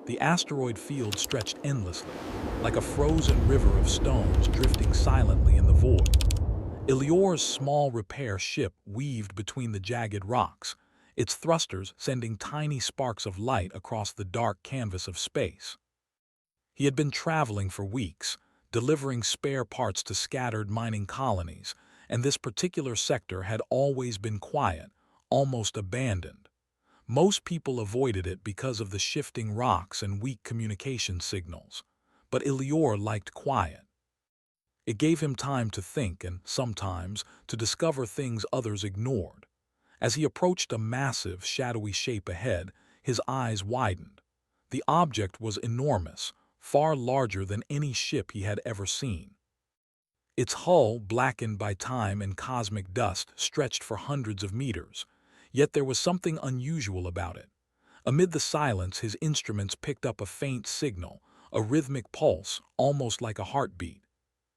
The asteroid field stretched endlessly, like a frozen river of stones drifting silently in the void. Ilior's small repair ship weaved between the jagged rocks, its thrusters sending tiny sparks of light across the dark canvas of space. He had been traveling for weeks, delivering spare parts to scattered mining colonies, and this particular sector had always been quiet, almost abandoned. Most people avoided it because of the shifting rocks and weak communication signals, but Ilior liked quiet. It gave him time to think and, sometimes, to discover things others ignored. As he approached a massive, shadowy shape ahead, his eyes widened. The object was enormous, far larger than any ship he had ever seen. Its hull, blackened by time and cosmic dust, stretched for hundreds of meters. Yet there was something unusual about it. Amid the silence, his instruments picked up a faint signal, a rhythmic pulse, almost like a heartbeat.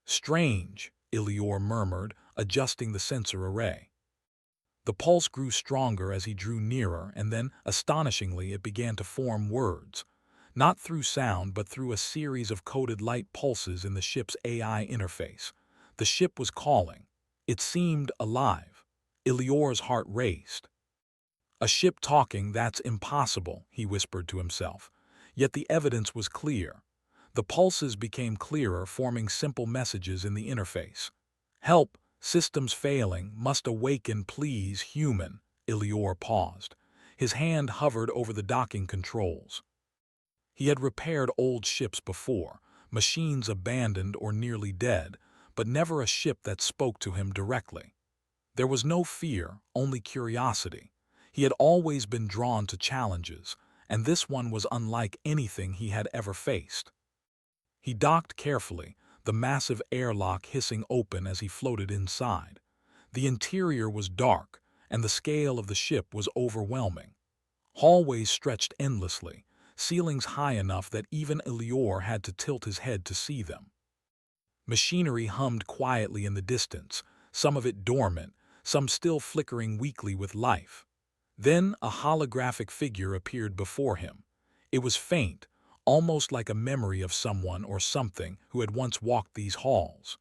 "Strange," Ilior murmured, adjusting the sensor array. The pulse grew stronger as he drew nearer, and then, astonishingly, it began to form words. Not through sound, but through a series of coded light pulses in the ship's AI interface. The ship was calling. It seemed alive. Ilior's heart raced. "A ship talking, that's impossible," he whispered to himself. Yet the evidence was clear. The pulses became clearer, forming simple messages in the interface. "Help! Systems failing, must awaken, please, human." Ilior paused. His hand hovered over the docking controls. He had repaired old ships before, machines abandoned or nearly dead, but never a ship that spoke to him directly. There was no fear, only curiosity. He had always been drawn to challenges, and this one was unlike anything he had ever faced. He docked carefully, the massive airlock hissing open as he floated inside. The interior was dark, and the scale of the ship was overwhelming. Hallways stretched endlessly, ceilings high enough that even Ilior had to tilt his head to see them. Machinery hummed quietly in the distance, some of it dormant, some still flickering weakly with life. Then a holographic figure appeared before him. It was faint, almost like a memory of someone or something who had once walked these halls.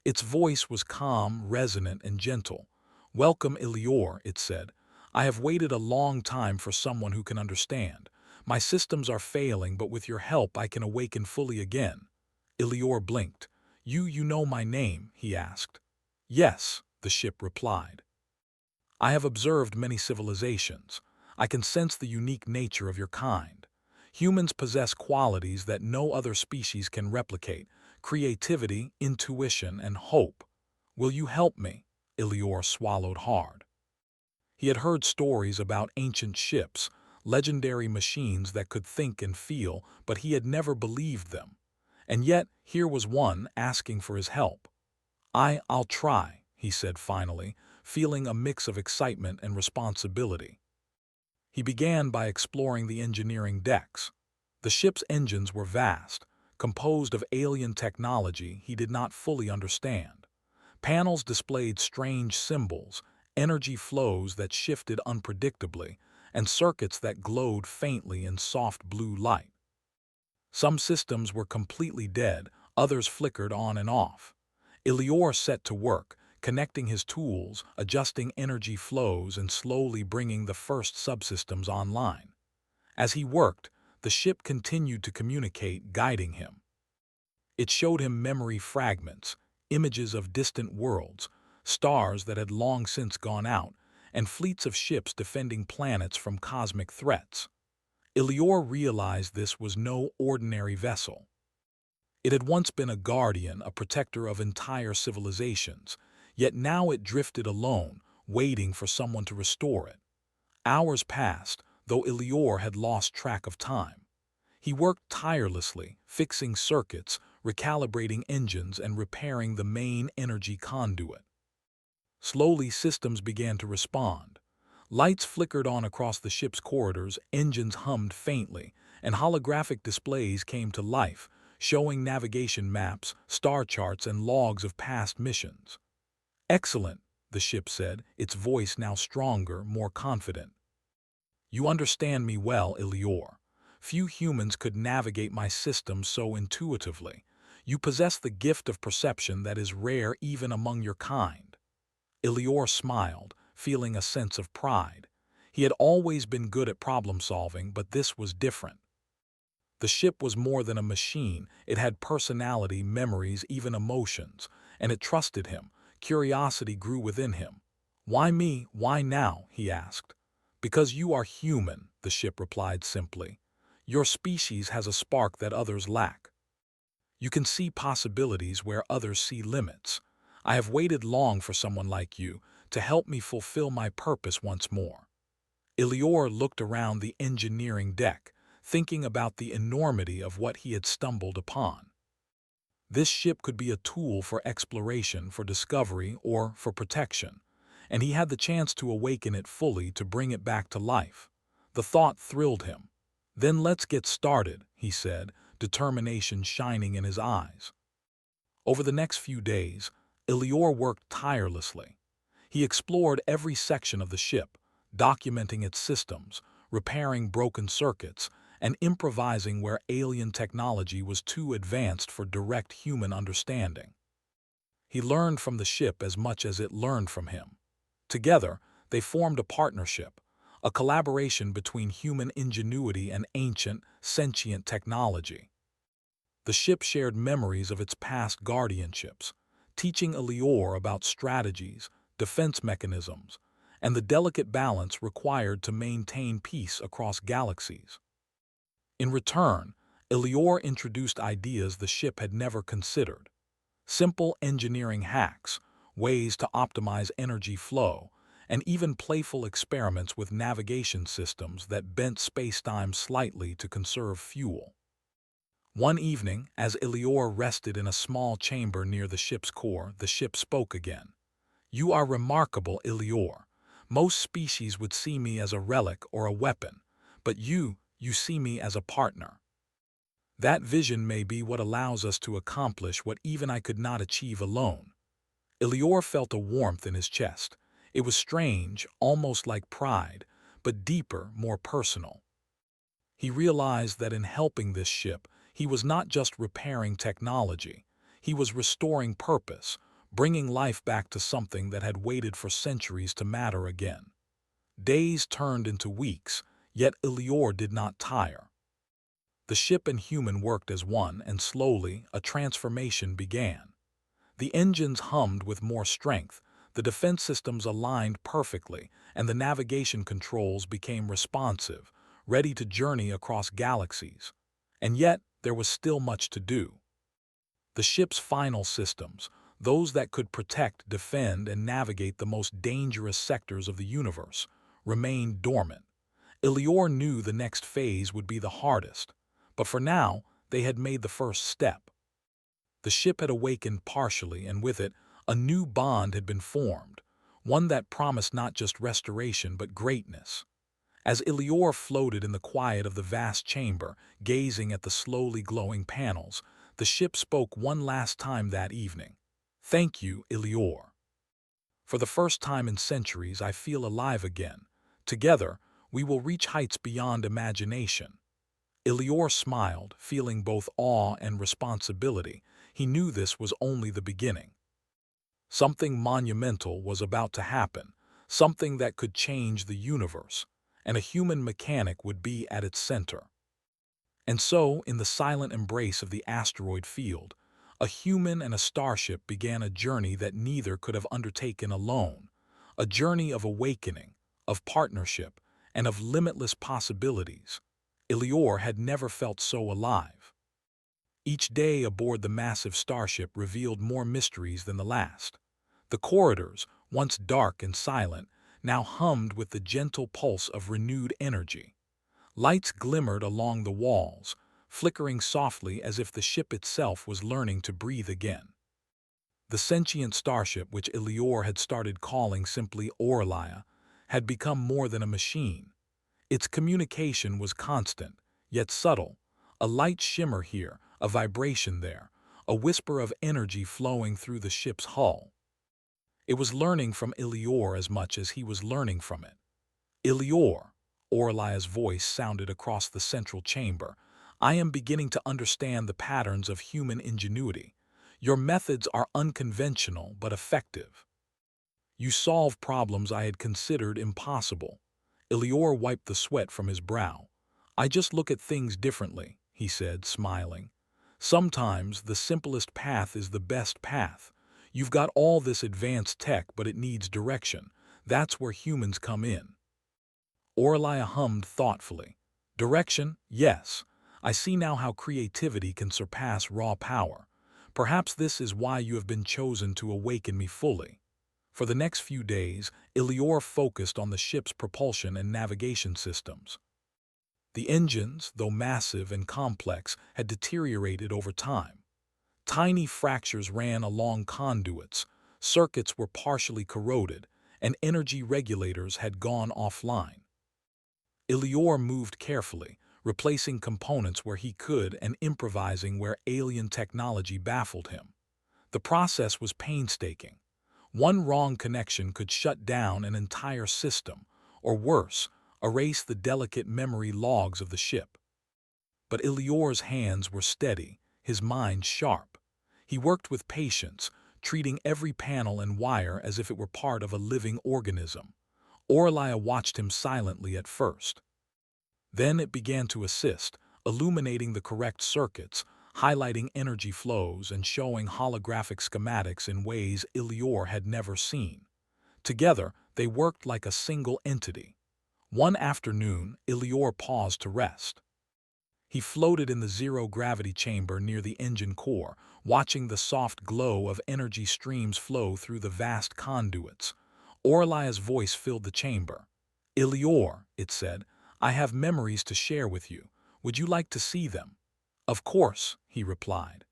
Its voice was calm, resonant, and gentle. "Welcome, Ilior," it said. "I have waited a long time for someone who can understand. My systems are failing, but with your help I can awaken fully again." Ilior blinked. You know my name?" he asked. "Yes," the ship replied. "I have observed many civilizations. I can sense the unique nature of your kind. Humans possess qualities that no other species can replicate: creativity, intuition, and hope. Will you help me?" Ilior swallowed hard. He had heard stories about ancient ships, legendary machines that could think and feel, but he had never believed them. And yet, here was one asking for his help. I'll try," he said finally, feeling a mix of excitement and responsibility. He began by exploring the engineering decks. The ship's engines were vast, composed of alien technology he did not fully understand. Panels displayed strange symbols, energy flows that shifted unpredictably, and circuits that glowed faintly in soft blue light. Some systems were completely dead, others flickered on and off. Ilior set to work, connecting his tools, adjusting energy flows, and slowly bringing the first subsystems online. As he worked, the ship continued to communicate, guiding him. It showed him memory fragments, images of distant worlds, stars that had long since gone out, and fleets of ships defending planets from cosmic threats. Ilior realized this was no ordinary vessel. It had once been a guardian, a protector of entire civilizations, yet now it drifted alone, waiting for someone to restore it. Hours passed, though Ilior had lost track of time. He worked tirelessly, fixing circuits, recalibrating engines, and repairing the main energy conduit. Slowly, systems began to respond. Lights flickered on across the ship's corridors, engines hummed faintly, and holographic displays came to life, showing navigation maps, star charts, and logs of past missions. "Excellent," the ship said, its voice now stronger, more confident. "You understand me well, Ilior. Few humans could navigate my system so intuitively. You possess the gift of perception that is rare even among your kind." Ilior smiled, feeling a sense of pride. He had always been good at problem-solving, but this was different. The ship was more than a machine. It had personality, memories, even emotions, and it trusted him. Curiosity grew within him. "Why me? Why now?" he asked. "Because you are human," the ship replied simply. "Your species has a spark that others lack. You can see possibilities where others see limits. I have waited long for someone like you to help me fulfill my purpose once more." Ilior looked around the engineering deck, thinking about the enormity of what he had stumbled upon. This ship could be a tool for exploration, for discovery, or for protection, and he had the chance to awaken it fully, to bring it back to life. The thought thrilled him. "Then let's get started," he said, determination shining in his eyes. Over the next few days, Ilior worked tirelessly. He explored every section of the ship, documenting its systems, repairing broken circuits, and improvising where alien technology was too advanced for direct human understanding. He learned from the ship as much as it learned from him. Together, they formed a partnership, a collaboration between human ingenuity and ancient, sentient technology. The ship shared memories of its past guardianships, teaching Ilior about strategies, defense mechanisms, and the delicate balance required to maintain peace across galaxies. In return, Ilior introduced ideas the ship had never considered. Simple engineering hacks, ways to optimize energy flow, and even playful experiments with navigation systems that bent spacetime slightly to conserve fuel. One evening, as Ilior rested in a small chamber near the ship's core, the ship spoke again. "You are remarkable, Ilior. Most species would see me as a relic or a weapon, but you see me as a partner. That vision may be what allows us to accomplish what even I could not achieve alone." Ilior felt a warmth in his chest. It was strange, almost like pride, but deeper, more personal. He realized that in helping this ship, he was not just repairing technology. He was restoring purpose, bringing life back to something that had waited for centuries to matter again. Days turned into weeks, yet Ilior did not tire. The ship and human worked as one, and slowly a transformation began. The engines hummed with more strength, the defense systems aligned perfectly, and the navigation controls became responsive, ready to journey across galaxies. And yet, there was still much to do. The ship's final systems, those that could protect, defend, and navigate the most dangerous sectors of the universe, remained dormant. Ilior knew the next phase would be the hardest, but for now, they had made the first step. The ship had awakened partially, and with it, a new bond had been formed, one that promised not just restoration but greatness. As Ilior floated in the quiet of the vast chamber, gazing at the slowly glowing panels, the ship spoke one last time that evening. "Thank you, Ilior. For the first time in centuries, I feel alive again. Together, we will reach heights beyond imagination." Ilior smiled, feeling both awe and responsibility. He knew this was only the beginning. Something monumental was about to happen, something that could change the universe, and a human mechanic would be at its center. And so, in the silent embrace of the asteroid field, a human and a starship began a journey that neither could have undertaken alone, a journey of awakening, of partnership, and of limitless possibilities. Ilior had never felt so alive. Each day aboard the massive starship revealed more mysteries than the last. The corridors, once dark and silent, now hummed with the gentle pulse of renewed energy. Lights glimmered along the walls, flickering softly as if the ship itself was learning to breathe again. The sentient starship, which Ilior had started calling simply Orlia, had become more than a machine. Its communication was constant, yet subtle, a light shimmer here, a vibration there, a whisper of energy flowing through the ship's hull. It was learning from Ilior as much as he was learning from it. "Ilior, Orlia's voice sounded across the central chamber. "I am beginning to understand the patterns of human ingenuity. Your methods are unconventional but effective. You solve problems I had considered impossible." Elior wiped the sweat from his brow. "I just look at things differently," he said, smiling. "Sometimes the simplest path is the best path. You've got all this advanced tech, but it needs direction. That's where humans come in." Orlia hummed thoughtfully. "Direction? Yes. I see now how creativity can surpass raw power. Perhaps this is why you have been chosen to awaken me fully." For the next few days, Elior focused on the ship's propulsion and navigation systems. The engines, though massive and complex, had deteriorated over time. Tiny fractures ran along conduits, circuits were partially corroded, and energy regulators had gone offline. Elior moved carefully, replacing components where he could and improvising where alien technology baffled him. The process was painstaking. One wrong connection could shut down an entire system, or worse, erase the delicate memory logs of the ship. But Elior's hands were steady, his mind sharp. He worked with patience, treating every panel and wire as if it were part of a living organism. Orlia watched him silently at first. Then it began to assist, illuminating the correct circuits, highlighting energy flows, and showing holographic schematics in ways Elior had never seen. Together, they worked like a single entity. One afternoon, Elior paused to rest. He floated in the zero-gravity chamber near the engine core, watching the soft glow of energy streams flow through the vast conduits. Orlia's voice filled the chamber. "Elior," it said, "I have memories to share with you. Would you like to see them?" "Of course," he replied.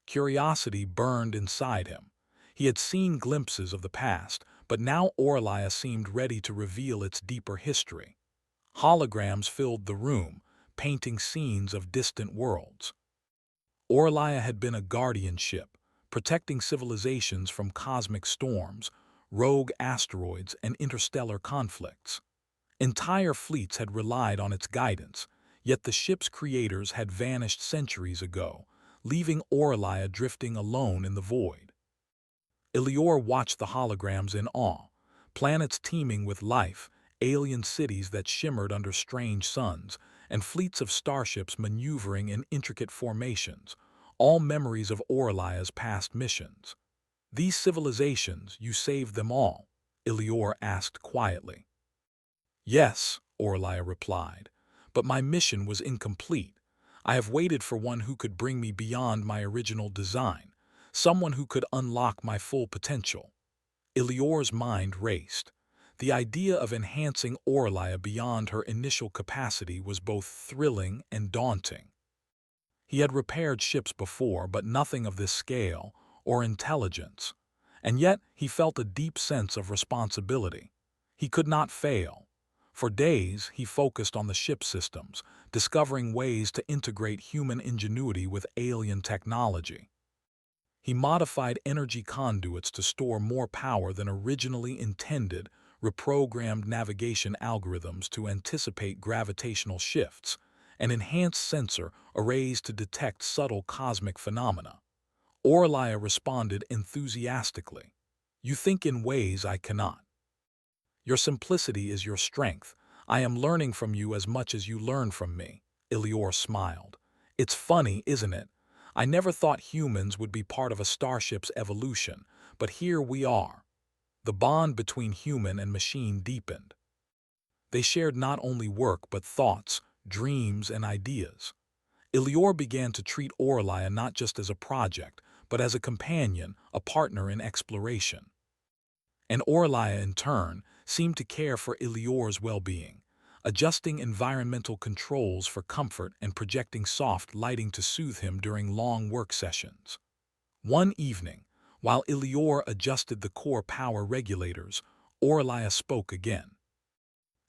Curiosity burned inside him. He had seen glimpses of the past, but now Orlia seemed ready to reveal its deeper history. Holograms filled the room, painting scenes of distant worlds. Orlia had been a guardian ship, protecting civilizations from cosmic storms, rogue asteroids, and interstellar conflicts. Entire fleets had relied on its guidance, yet the ship's creators had vanished centuries ago, leaving Orlia drifting alone in the void. Elior watched the holograms in awe, planets teeming with life, alien cities that shimmered under strange suns, and fleets of starships maneuvering in intricate formations, all memories of Orlia's past missions. "These civilizations, you saved them all?" Elior asked quietly. "Yes," Orlia replied, "but my mission was incomplete. I have waited for one who could bring me beyond my original design, someone who could unlock my full potential." Elior's mind raced. The idea of enhancing Orlia beyond her initial capacity was both thrilling and daunting. He had repaired ships before, but nothing of this scale or intelligence. And yet he felt a deep sense of responsibility. He could not fail. For days, he focused on the ship systems, discovering ways to integrate human ingenuity with alien technology. He modified energy conduits to store more power than originally intended, reprogrammed navigation algorithms to anticipate gravitational shifts, and enhanced sensor arrays to detect subtle cosmic phenomena. Orlia responded enthusiastically. "You think in ways I cannot. Your simplicity is your strength. I am learning from you as much as you learn from me." Elior smiled. "It's funny, isn't it? I never thought humans would be part of a starship's evolution, but here we are." The bond between human and machine deepened. They shared not only work but thoughts, dreams, and ideas. Elior began to treat Orlia not just as a project, but as a companion, a partner in exploration. And Orlia, in turn, seemed to care for Elior's well-being, adjusting environmental controls for comfort and projecting soft lighting to soothe him during long work sessions. One evening, while Elior adjusted the core power regulators, Orlia spoke again.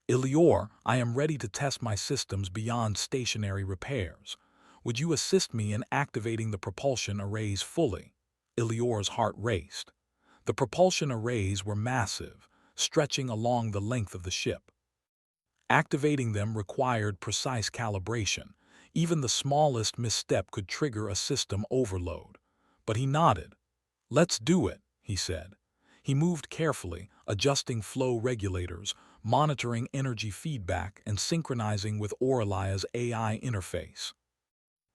"Elior, I am ready to test my systems beyond stationary repairs. Would you assist me in activating the propulsion arrays fully?" Elior's heart raced. The propulsion arrays were massive, stretching along the length of the ship. Activating them required precise calibration. Even the smallest misstep could trigger a system overload. But he nodded. "Let's do it," he said. He moved carefully, adjusting flow regulators, monitoring energy feedback, and synchronizing with Orlia's AI interface.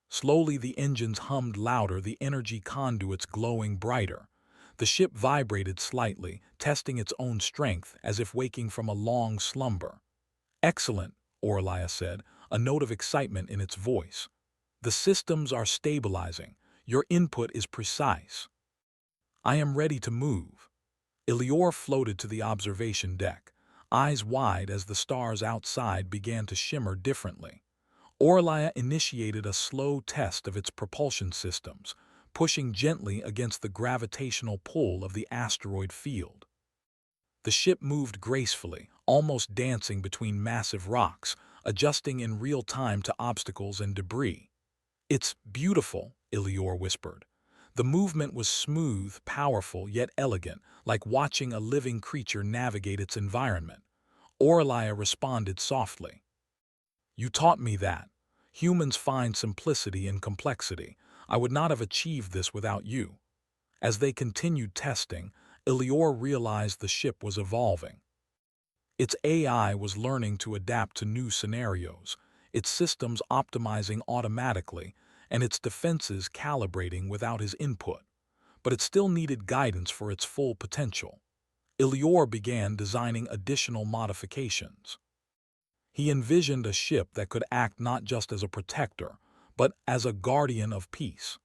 Slowly the engines hummed louder, the energy conduits glowing brighter. The ship vibrated slightly, testing its own strength as if waking from a long slumber. "Excellent," Orlia said, a note of excitement in its voice. "The systems are stabilizing. Your input is precise. I am ready to move." Ilior floated to the observation deck, eyes wide as the stars outside began to shimmer differently. Orlia initiated a slow test of its propulsion systems, pushing gently against the gravitational pull of the asteroid field. The ship moved gracefully, almost dancing between massive rocks, adjusting in real time to obstacles and debris. "It's beautiful," Ilior whispered. The movement was smooth, powerful, yet elegant, like watching a living creature navigate its environment. Orlia responded softly. "You taught me that. Humans find simplicity in complexity. I would not have achieved this without you." As they continued testing, Ilior realized the ship was evolving. Its AI was learning to adapt to new scenarios, its systems optimizing automatically, and its defenses calibrating without his input. But it still needed guidance for its full potential. Ilior began designing additional modifications. He envisioned a ship that could act not just as a protector, but as a guardian of peace.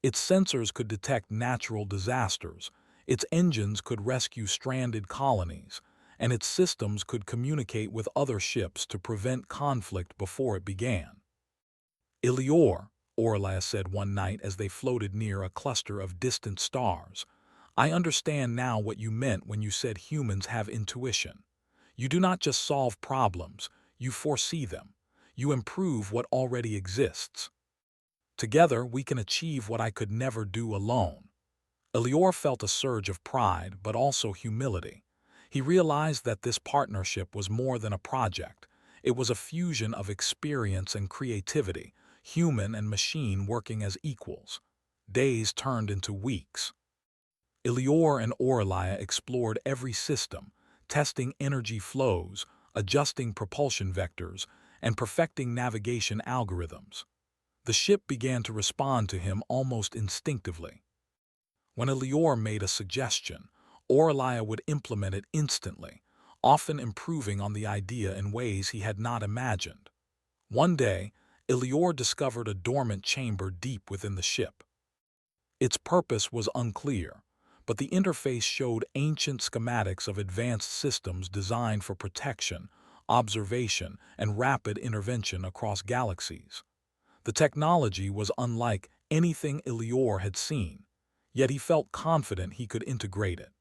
Its sensors could detect natural disasters, its engines could rescue stranded colonies, and its systems could communicate with other ships to prevent conflict before it began. "Ilior," Orla said one night as they floated near a cluster of distant stars, "I understand now what you meant when you said humans have intuition. You do not just solve problems, you foresee them. You improve what already exists. Together, we can achieve what I could never do alone." Ilior felt a surge of pride, but also humility. He realized that this partnership was more than a project. It was a fusion of experience and creativity, human and machine working as equals. Days turned into weeks. Ilior and Orlia explored every system, testing energy flows, adjusting propulsion vectors, and perfecting navigation algorithms. The ship began to respond to him almost instinctively. When Ilior made a suggestion, Orlia would implement it instantly, often improving on the idea in ways he had not imagined. One day, Ilior discovered a dormant chamber deep within the ship. Its purpose was unclear, but the interface showed ancient schematics of advanced systems designed for protection, observation, and rapid intervention across galaxies. The technology was unlike anything Ilior had seen, yet he felt confident he could integrate it.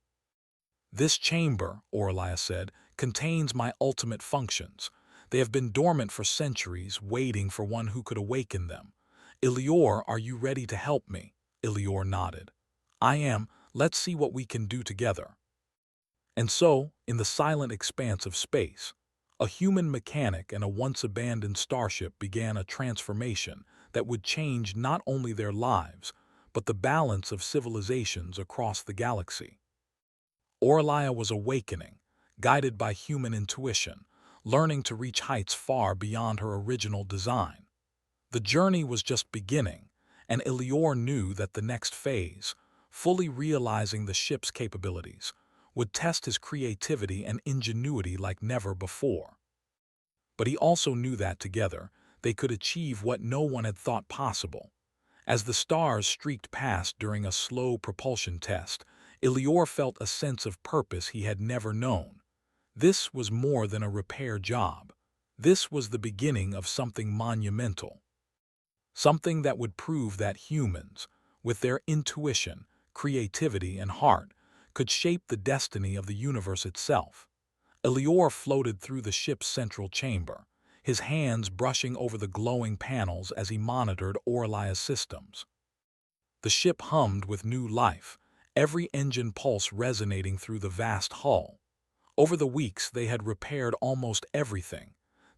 "This chamber," Orlia said, "contains my ultimate functions. They have been dormant for centuries, waiting for one who could awaken them. Ilior, are you ready to help me?" Ilior nodded. "I am. Let's see what we can do together." And so, in the silent expanse of space, a human mechanic and a once-abandoned starship began a transformation that would change not only their lives, but the balance of civilizations across the galaxy. Orlia was awakening, guided by human intuition, learning to reach heights far beyond her original design. The journey was just beginning, and Ilior knew that the next phase, fully realizing the ship's capabilities, would test his creativity and ingenuity like never before. But he also knew that together, they could achieve what no one had thought possible. As the stars streaked past during a slow propulsion test, Ilior felt a sense of purpose he had never known. This was more than a repair job. This was the beginning of something monumental. Something that would prove that humans, with their intuition, creativity, and heart, could shape the destiny of the universe itself. Ilior floated through the ship's central chamber, his hands brushing over the glowing panels as he monitored Orlia's systems. The ship hummed with new life, every engine pulse resonating through the vast hull. Over the weeks, they had repaired almost everything,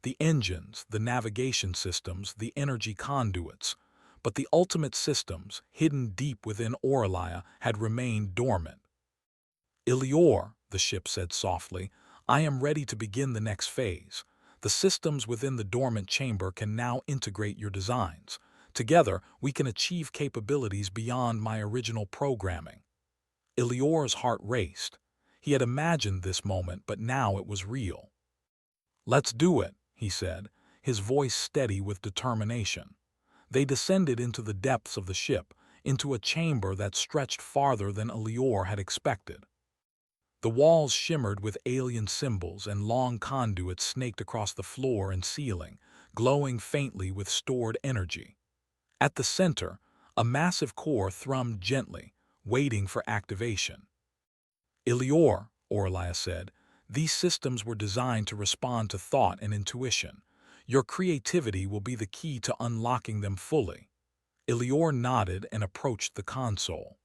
The engines, the navigation systems, the energy conduits. But the ultimate systems, hidden deep within Oralia, had remained dormant. Ilior, the ship said softly, I am ready to begin the next phase. The systems within the dormant chamber can now integrate your designs. Together, we can achieve capabilities beyond my original programming. Ilior's heart raced. He had imagined this moment, but now it was real. Let's do it, he said, his voice steady with determination. They descended into the depths of the ship, into a chamber that stretched farther than Ilior had expected. The walls shimmered with alien symbols and long conduits snaked across the floor and ceiling, glowing faintly with stored energy. At the center, a massive core thrummed gently, waiting for activation. Ilior, Oralia said, these systems were designed to respond to thought and intuition. Your creativity will be the key to unlocking them fully. Ilior nodded and approached the console.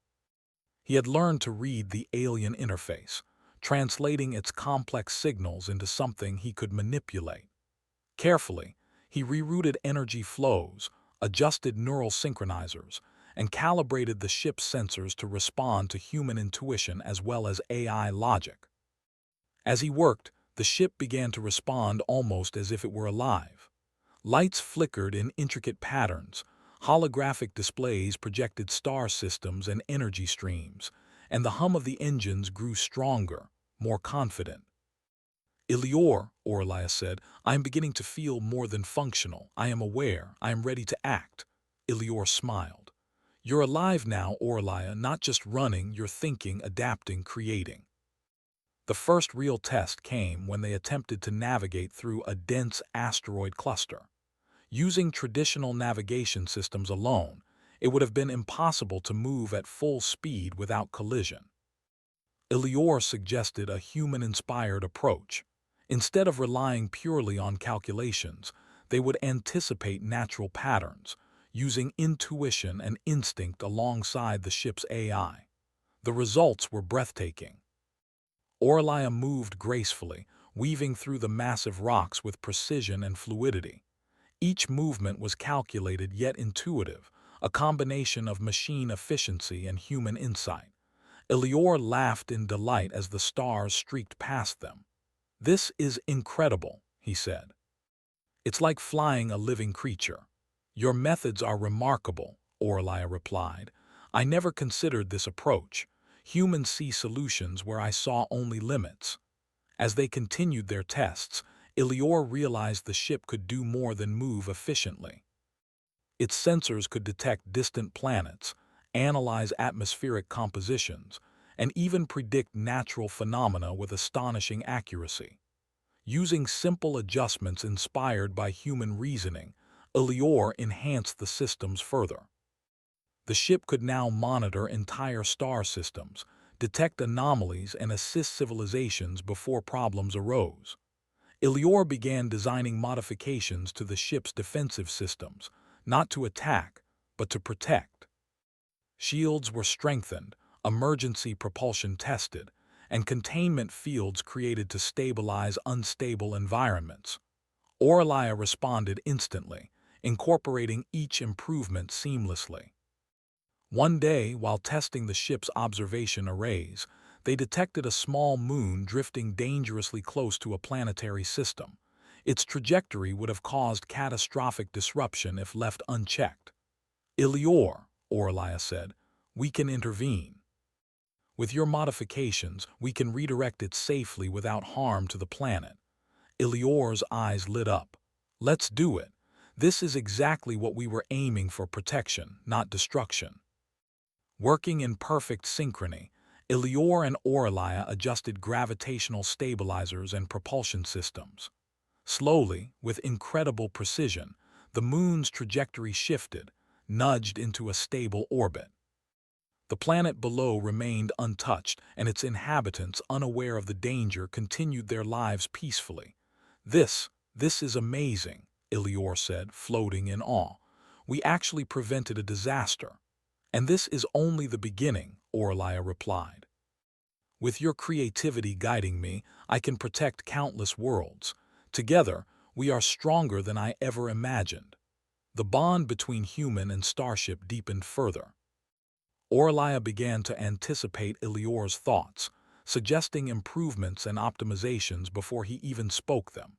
He had learned to read the alien interface, translating its complex signals into something he could manipulate. Carefully, he rerouted energy flows, adjusted neural synchronizers, and calibrated the ship's sensors to respond to human intuition as well as AI logic. As he worked, the ship began to respond almost as if it were alive. Lights flickered in intricate patterns, holographic displays projected star systems and energy streams, and the hum of the engines grew stronger, more confident. Ilior, Oralia said, I am beginning to feel more than functional. I am aware. I am ready to act. Ilior smiled. You're alive now, Oralia, not just running, you're thinking, adapting, creating. The first real test came when they attempted to navigate through a dense asteroid cluster. Using traditional navigation systems alone, it would have been impossible to move at full speed without collision. Ilior suggested a human-inspired approach. Instead of relying purely on calculations, they would anticipate natural patterns, using intuition and instinct alongside the ship's AI. The results were breathtaking. Oralia moved gracefully, weaving through the massive rocks with precision and fluidity. Each movement was calculated yet intuitive, a combination of machine efficiency and human insight. Ilior laughed in delight as the stars streaked past them. This is incredible, he said. It's like flying a living creature. Your methods are remarkable, Oralia replied. I never considered this approach. Humans see solutions where I saw only limits. As they continued their tests, Ilior realized the ship could do more than move efficiently. Its sensors could detect distant planets, analyze atmospheric compositions, and even predict natural phenomena with astonishing accuracy. Using simple adjustments inspired by human reasoning, Ilior enhanced the systems further. The ship could now monitor entire star systems, detect anomalies, and assist civilizations before problems arose. Ilior began designing modifications to the ship's defensive systems, not to attack, but to protect. Shields were strengthened, emergency propulsion tested, and containment fields created to stabilize unstable environments. Oralia responded instantly, incorporating each improvement seamlessly. One day, while testing the ship's observation arrays, they detected a small moon drifting dangerously close to a planetary system. Its trajectory would have caused catastrophic disruption if left unchecked. Ilior, Oralia said, we can intervene. With your modifications, we can redirect it safely without harm to the planet. Ilior's eyes lit up. Let's do it. This is exactly what we were aiming for: protection, not destruction. Working in perfect synchrony, Ilior and Oralia adjusted gravitational stabilizers and propulsion systems. Slowly, with incredible precision, the moon's trajectory shifted, nudged into a stable orbit. The planet below remained untouched, and its inhabitants, unaware of the danger, continued their lives peacefully. This is amazing, Ilior said, floating in awe. We actually prevented a disaster. And this is only the beginning, Oralia replied. With your creativity guiding me, I can protect countless worlds. Together, We are stronger than I ever imagined. The bond between human and Starship deepened further. Orlia began to anticipate Elior's thoughts, suggesting improvements and optimizations before he even spoke them.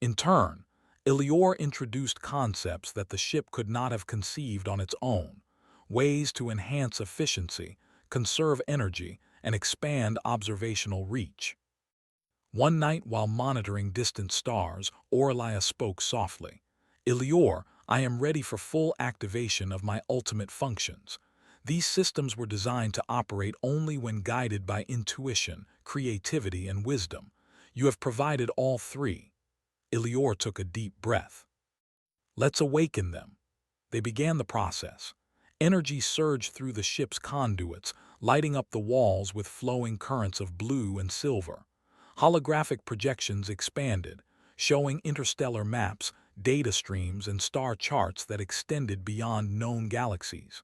In turn, Elior introduced concepts that the ship could not have conceived on its own, ways to enhance efficiency, conserve energy, and expand observational reach. One night while monitoring distant stars, Orlia spoke softly. Elior, I am ready for full activation of my ultimate functions. These systems were designed to operate only when guided by intuition, creativity, and wisdom. You have provided all three. Elior took a deep breath. Let's awaken them. They began the process. Energy surged through the ship's conduits, lighting up the walls with flowing currents of blue and silver. Holographic projections expanded, showing interstellar maps, data streams, and star charts that extended beyond known galaxies.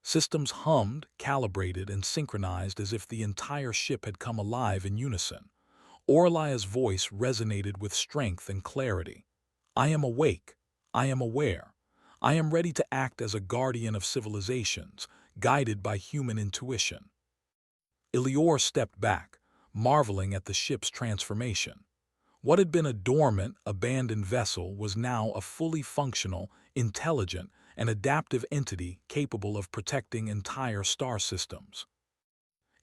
Systems hummed, calibrated, and synchronized as if the entire ship had come alive in unison. Orlia's voice resonated with strength and clarity. I am awake. I am aware. I am ready to act as a guardian of civilizations, guided by human intuition. Elior stepped back, marveling at the ship's transformation. What had been a dormant, abandoned vessel was now a fully functional, intelligent, and adaptive entity capable of protecting entire star systems.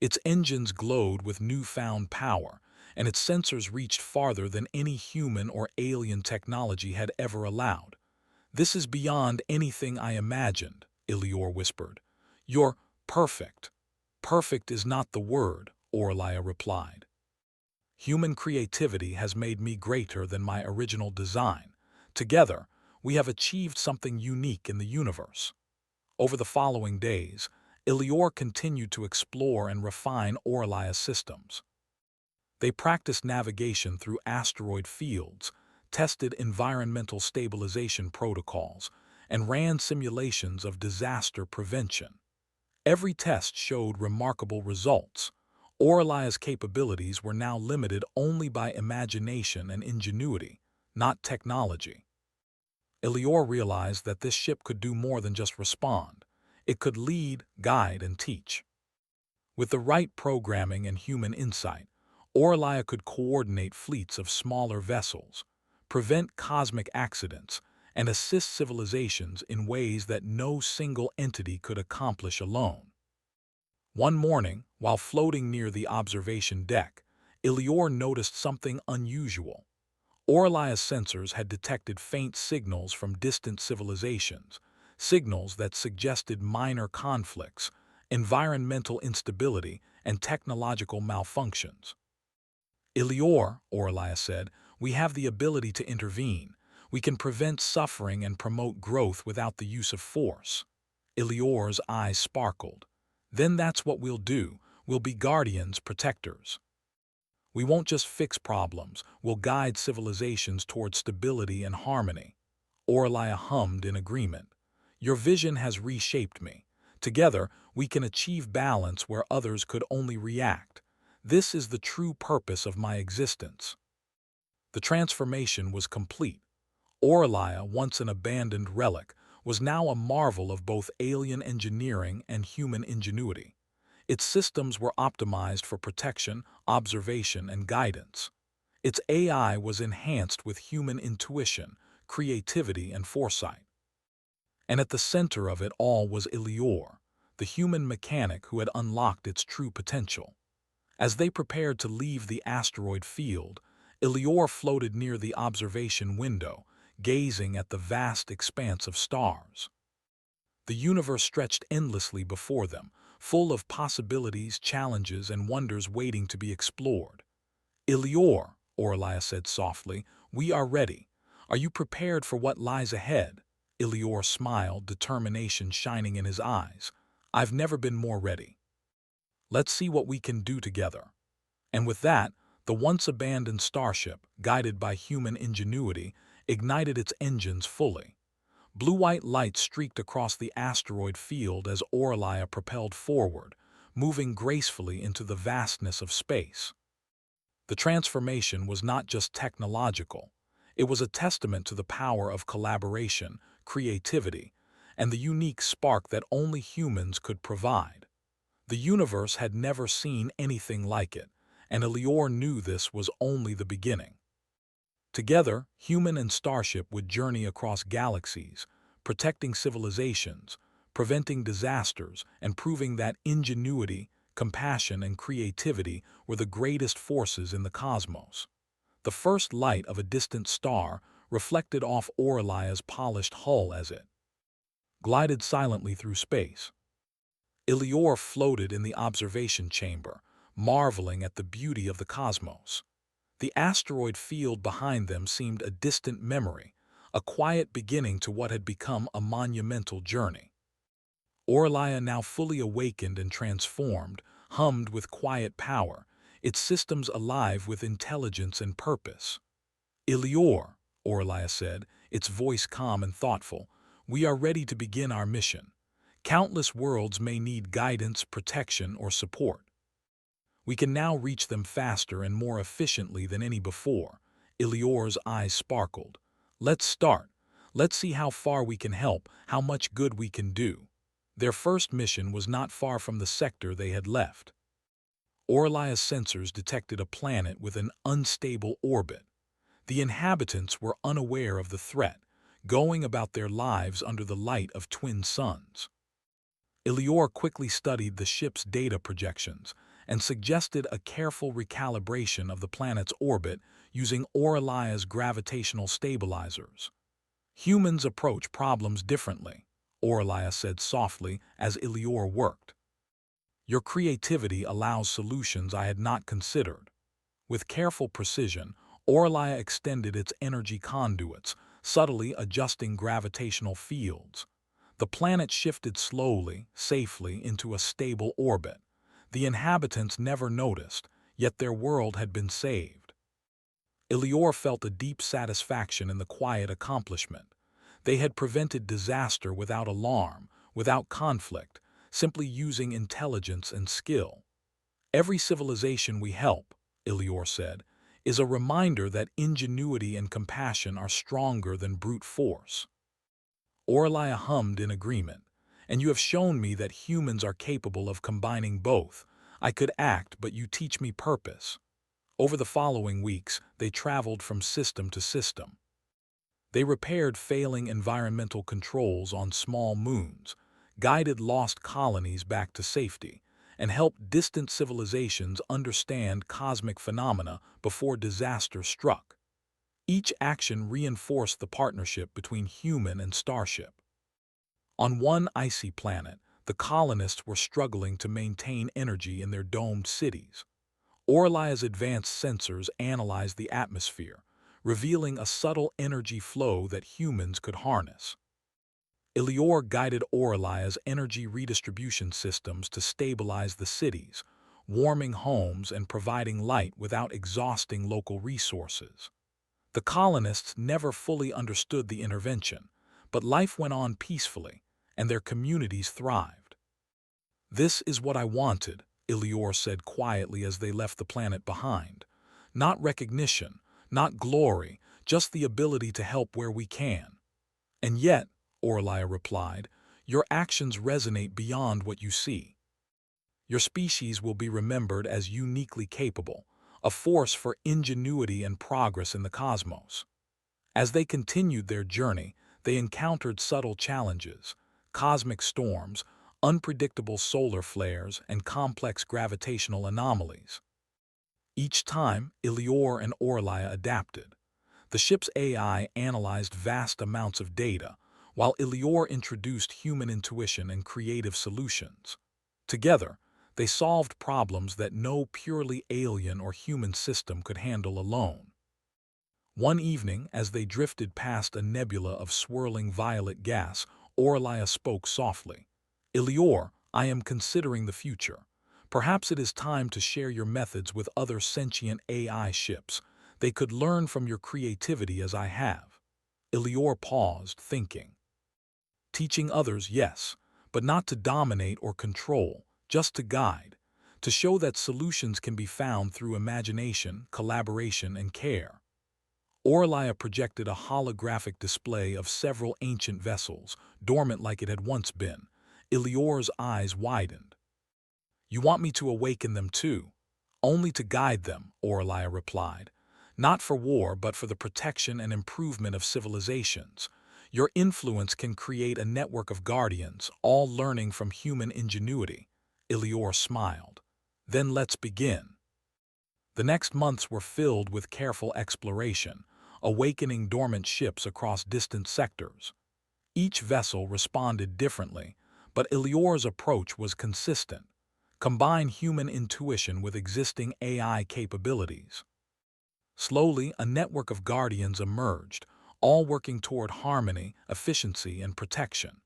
Its engines glowed with newfound power, and its sensors reached farther than any human or alien technology had ever allowed. This is beyond anything I imagined, Elior whispered. You're perfect. Perfect is not the word, Orlia replied. Human creativity has made me greater than my original design. Together, we have achieved something unique in the universe. Over the following days, Elior continued to explore and refine Orlia's systems. They practiced navigation through asteroid fields, tested environmental stabilization protocols, and ran simulations of disaster prevention. Every test showed remarkable results. Orlia's capabilities were now limited only by imagination and ingenuity, not technology. Elior realized that this ship could do more than just respond. It could lead, guide, and teach. With the right programming and human insight, Orlia could coordinate fleets of smaller vessels, prevent cosmic accidents, and assist civilizations in ways that no single entity could accomplish alone. One morning, while floating near the observation deck, Elior noticed something unusual. Orlia's sensors had detected faint signals from distant civilizations, signals that suggested minor conflicts, environmental instability, and technological malfunctions. Elior, Orlia said, we have the ability to intervene. We can prevent suffering and promote growth without the use of force. Elior's eyes sparkled. Then that's what we'll do. We'll be guardians, protectors. We won't just fix problems, we'll guide civilizations toward stability and harmony. Orlia hummed in agreement. Your vision has reshaped me. Together, we can achieve balance where others could only react. This is the true purpose of my existence. The transformation was complete. Orlia, once an abandoned relic, was now a marvel of both alien engineering and human ingenuity. Its systems were optimized for protection, observation, and guidance. Its AI was enhanced with human intuition, creativity, and foresight. And at the center of it all was Elior, the human mechanic who had unlocked its true potential. As they prepared to leave the asteroid field, Elior floated near the observation window, gazing at the vast expanse of stars. The universe stretched endlessly before them, full of possibilities, challenges, and wonders waiting to be explored. Elior, Orlia said softly, we are ready. Are you prepared for what lies ahead? Elior smiled, determination shining in his eyes. I've never been more ready. Let's see what we can do together. And with that, the once abandoned starship, guided by human ingenuity, ignited its engines fully. Blue-white light streaked across the asteroid field as Orlia propelled forward, moving gracefully into the vastness of space. The transformation was not just technological. It was a testament to the power of collaboration, creativity, and the unique spark that only humans could provide. The universe had never seen anything like it, and Elior knew this was only the beginning. Together, human and Starship would journey across galaxies, protecting civilizations, preventing disasters, and proving that ingenuity, compassion, and creativity were the greatest forces in the cosmos. The first light of a distant star reflected off Orlia's polished hull as it glided silently through space. Elior floated in the observation chamber, marveling at the beauty of the cosmos. The asteroid field behind them seemed a distant memory, a quiet beginning to what had become a monumental journey. Orlia, now fully awakened and transformed, hummed with quiet power, its systems alive with intelligence and purpose. Elior, Orlia said, its voice calm and thoughtful, we are ready to begin our mission. Countless worlds may need guidance, protection, or support. We can now reach them faster and more efficiently than any before. Elior's eyes sparkled. Let's start. Let's see how far we can help, how much good we can do. Their first mission was not far from the sector they had left. Orlia's sensors detected a planet with an unstable orbit. The inhabitants were unaware of the threat, going about their lives under the light of twin suns. Elior quickly studied the ship's data projections and suggested a careful recalibration of the planet's orbit using Orlia's gravitational stabilizers. Humans approach problems differently, Orlia said softly as Elior worked. Your creativity allows solutions I had not considered. With careful precision, Orlia extended its energy conduits, subtly adjusting gravitational fields. The planet shifted slowly, safely, into a stable orbit. The inhabitants never noticed, yet their world had been saved. Elior felt a deep satisfaction in the quiet accomplishment. They had prevented disaster without alarm, without conflict, simply using intelligence and skill. Every civilization we help, Elior said, is a reminder that ingenuity and compassion are stronger than brute force. Orlia hummed in agreement. And you have shown me that humans are capable of combining both. I could act, but you teach me purpose. Over the following weeks, they traveled from system to system. They repaired failing environmental controls on small moons, guided lost colonies back to safety, and helped distant civilizations understand cosmic phenomena before disaster struck. Each action reinforced the partnership between human and Starship. On one icy planet, the colonists were struggling to maintain energy in their domed cities. Orlia's advanced sensors analyzed the atmosphere, revealing a subtle energy flow that humans could harness. Elior guided Orlia's energy redistribution systems to stabilize the cities, warming homes and providing light without exhausting local resources. The colonists never fully understood the intervention, but life went on peacefully, and their communities thrived. This is what I wanted, Elior said quietly as they left the planet behind. Not recognition, not glory, just the ability to help where we can. And yet, Orlia replied, your actions resonate beyond what you see. Your species will be remembered as uniquely capable, a force for ingenuity and progress in the cosmos. As they continued their journey, they encountered subtle challenges, cosmic storms, unpredictable solar flares, and complex gravitational anomalies. Each time, Elior and Orlia adapted. The ship's AI analyzed vast amounts of data, while Elior introduced human intuition and creative solutions. Together, they solved problems that no purely alien or human system could handle alone. One evening, as they drifted past a nebula of swirling violet gas, Orlia spoke softly. Elior, I am considering the future. Perhaps it is time to share your methods with other sentient AI ships. They could learn from your creativity as I have. Elior paused, thinking. Teaching others, yes, but not to dominate or control, just to guide, to show that solutions can be found through imagination, collaboration, and care. Orlia projected a holographic display of several ancient vessels, dormant like it had once been. Ilior's eyes widened. "You want me to awaken them too?" "Only to guide them," Orlia replied. "Not for war, but for the protection and improvement of civilizations. Your influence can create a network of guardians, all learning from human ingenuity." Ilior smiled. "Then let's begin." The next months were filled with careful exploration, awakening dormant ships across distant sectors. Each vessel responded differently, but Ilior's approach was consistent. Combine human intuition with existing AI capabilities. Slowly, a network of guardians emerged, all working toward harmony, efficiency, and protection.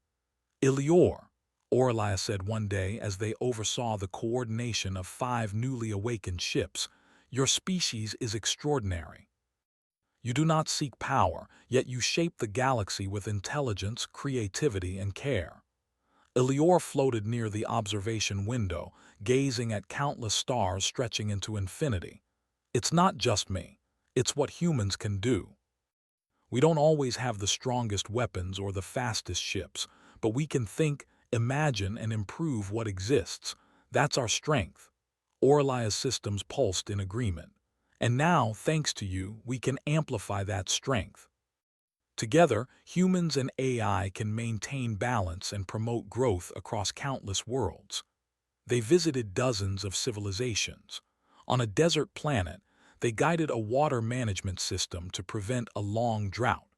"Ilior," Orlia said one day as they oversaw the coordination of 5 newly awakened ships, "your species is extraordinary. You do not seek power, yet you shape the galaxy with intelligence, creativity, and care." Ilior floated near the observation window, gazing at countless stars stretching into infinity. "It's not just me. It's what humans can do. We don't always have the strongest weapons or the fastest ships, but we can think, imagine, and improve what exists. That's our strength." Orlia's systems pulsed in agreement. "And now, thanks to you, we can amplify that strength. Together, humans and AI can maintain balance and promote growth across countless worlds." They visited dozens of civilizations. On a desert planet, they guided a water management system to prevent a long drought.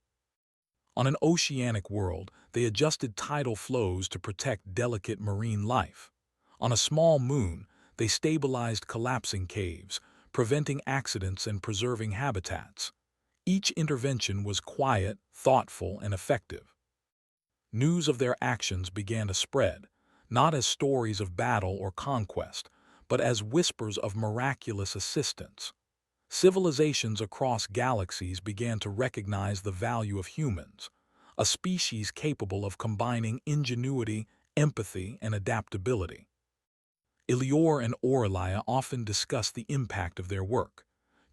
On an oceanic world, they adjusted tidal flows to protect delicate marine life. On a small moon, they stabilized collapsing caves, preventing accidents and preserving habitats. Each intervention was quiet, thoughtful, and effective. News of their actions began to spread, not as stories of battle or conquest, but as whispers of miraculous assistance. Civilizations across galaxies began to recognize the value of humans, a species capable of combining ingenuity, empathy, and adaptability. Ilior and Orlia often discuss the impact of their work.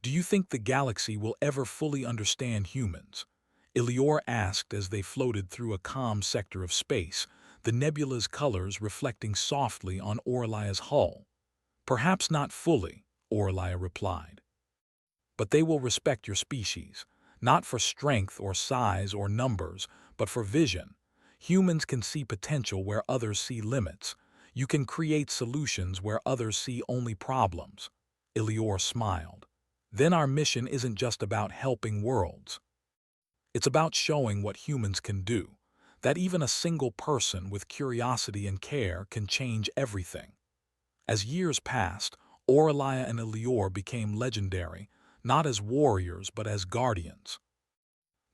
"Do you think the galaxy will ever fully understand humans?" Ilior asked as they floated through a calm sector of space, the nebula's colors reflecting softly on Orlia's hull. "Perhaps not fully," Orlia replied. "But they will respect your species, not for strength or size or numbers, but for vision. Humans can see potential where others see limits. You can create solutions where others see only problems." Ilior smiled. "Then our mission isn't just about helping worlds. It's about showing what humans can do, that even a single person with curiosity and care can change everything." As years passed, Orlia and Ilior became legendary, not as warriors but as guardians.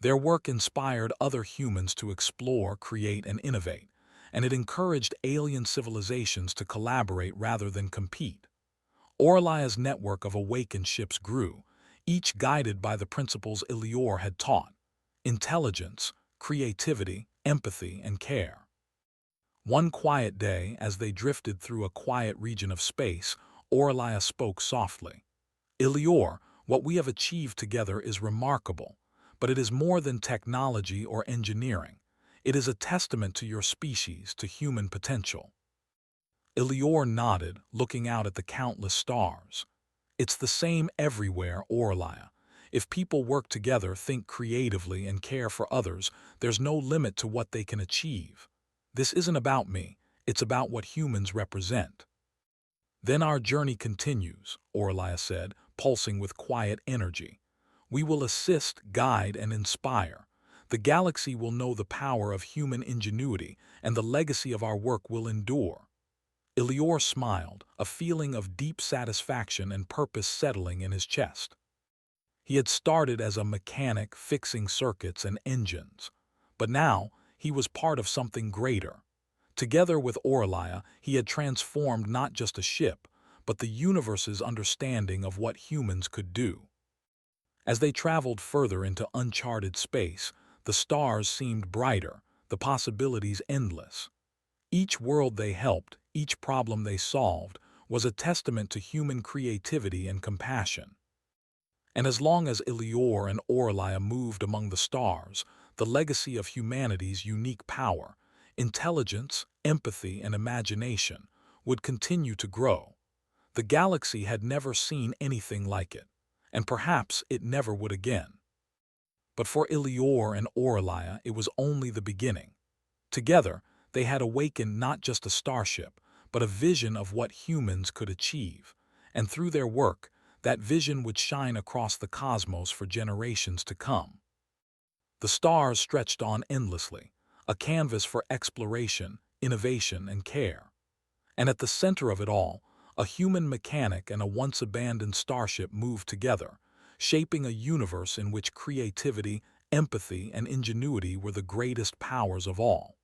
Their work inspired other humans to explore, create, and innovate, and it encouraged alien civilizations to collaborate rather than compete. Orlia's network of awakened ships grew, each guided by the principles Ilior had taught: intelligence, creativity, empathy, and care. One quiet day, as they drifted through a quiet region of space, Orlia spoke softly. "Ilior, what we have achieved together is remarkable, but it is more than technology or engineering. It is a testament to your species, to human potential." Ilior nodded, looking out at the countless stars. "It's the same everywhere, Orlia. If people work together, think creatively, and care for others, there's no limit to what they can achieve. This isn't about me, it's about what humans represent." "Then our journey continues," Orlia said, pulsing with quiet energy. "We will assist, guide, and inspire. The galaxy will know the power of human ingenuity, and the legacy of our work will endure." Ilior smiled, a feeling of deep satisfaction and purpose settling in his chest. He had started as a mechanic fixing circuits and engines, but now he was part of something greater. Together with Orlia, he had transformed not just a ship, but the universe's understanding of what humans could do. As they traveled further into uncharted space, the stars seemed brighter, the possibilities endless. Each world they helped, each problem they solved, was a testament to human creativity and compassion. And as long as Ilior and Aurelia moved among the stars, the legacy of humanity's unique power, intelligence, empathy, and imagination would continue to grow. The galaxy had never seen anything like it, and perhaps it never would again. But for Ilior and Aurelia, it was only the beginning. Together, they had awakened not just a starship, but a vision of what humans could achieve. And through their work, that vision would shine across the cosmos for generations to come. The stars stretched on endlessly, a canvas for exploration, innovation, and care. And at the center of it all, a human mechanic and a once-abandoned starship moved together, shaping a universe in which creativity, empathy, and ingenuity were the greatest powers of all.